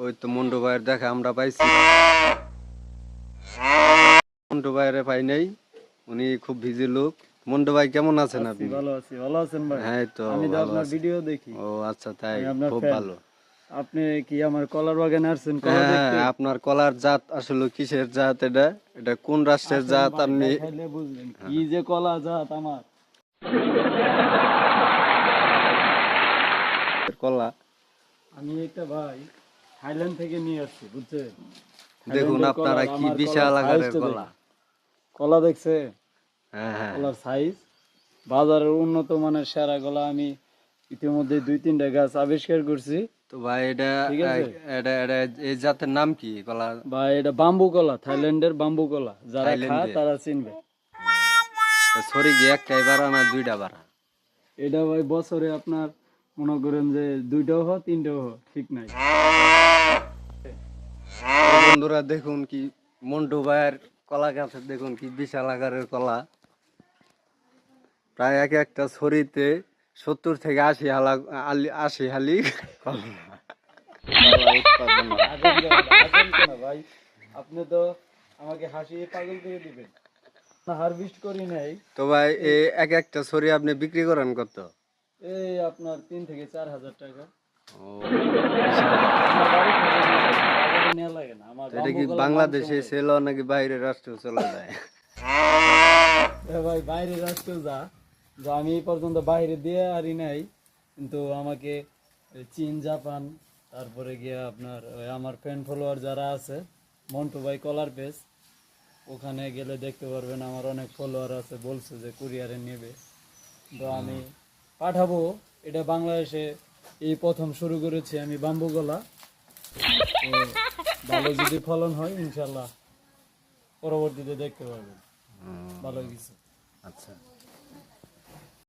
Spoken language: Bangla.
ওই তো মন্টু ভাইয়ের দেখা আমরা পাইছি, মন্টু ভাইয়ের পাই নাই, উনি খুব বিজি লোক। মন্টু ভাই কেমন আছেন আপনি? ভালো আছি। ভালো আছেন ভাই? হ্যাঁ তো আমি তো ভালো আপনার আছি। ভিডিও দেখি। ও আচ্ছা, তাই আমি আপনার খুব ফ্যান। ভালো। আপনি কি আমার কলার বাগানে আসছেন কলা হ্যাঁ দেখতে? আপনার কলার জাত আসলে কিসের জাত, এটা এটা কোন রাষ্ট্রের আসেন জাত ভাই, আপনি? দেখাইলে বুঝবেন কি যে কলা জাত আমার। কলা আমি একটা ভাই থাইল্যান্ড থেকে নিয়ে আসছি, বুঝছেন? দেখুন থাইল্যান্ডের আপনারা কলার, কি আমার বিশাল কলার আকারের সাইজটা কলা। দেখেন। কলা দেখছে? হ্যাঁ হ্যাঁ কলার সাইজ বাজারের উন্নত মানের সেরা কলা। আমি ইতিমধ্যে 2-3টা গাছ আবিষ্কার করছি। তো ভাই এটা ঠিক আছে এটা এটা এই জাতের নাম কি কলা? ভাই, এটা বাম্বু কলা, থাইল্যান্ডের বাম্বু কলা। যারা খায় থাইল্যান্ডের? তারা চিনবে। সরি গিয়ে একটাই বাড়া না দুইটা বাড়া? এটা ভাই বছরে আপনার মনে করেন যে 2টাও হয় 3টাও হয়, ঠিক নাই। বন্ধুরা দেখুন কি মন্টু ভাইয়ের কলা গাছের দেখুন কি বিশাল আকারের কলা, প্রায় এক একটা ছড়িতে 70 থেকে 80 হালি কলা উৎপাদন হয়। আসেন কেন ভাই? আপনি তো আমাকে হাসিয়ে পাগল করে দিবেন। হারভেস্ট করি নাই। তো ভাই এই এক একটা ছড়ি আপনি বিক্রি করেন কত? এই আপনার 3 থেকে 4 হাজার টাকা। ও বিশাল। আমার বাড়ি থেকে বাজারে নেওয়া লাগে না। আমার এটা বাম্বু কি কলার নাম বাংলাদেশে শুনলে। সেল নাকি বাইরের রাষ্ট্রে চলে যায়? এ ভাই বাইরে রাষ্ট্র যা যা আমি এই পর্যন্ত বাইরে দিয়ে আরি নাই, কিন্তু আমাকে চীন, জাপান, তারপরে গিয়ে আপনার ওই আমার ফ্যান ফলোয়ার যারা আছে, মন্টু ভাই কলার পেজ, ওখানে গেলে দেখতে পারবেন আমার অনেক ফলোয়ার আছে, বলছে যে কুরিয়ারে নেবে। তো আমি পাঠাবো। এটা বাংলাদেশে এই প্রথম শুরু করেছি আমি বাম্বু কলা। তো ভালো যদি ফলন হয় ইনশাল্লাহ পরবর্তীতে দেখতে পারবেন ভালো কিছু। আচ্ছা।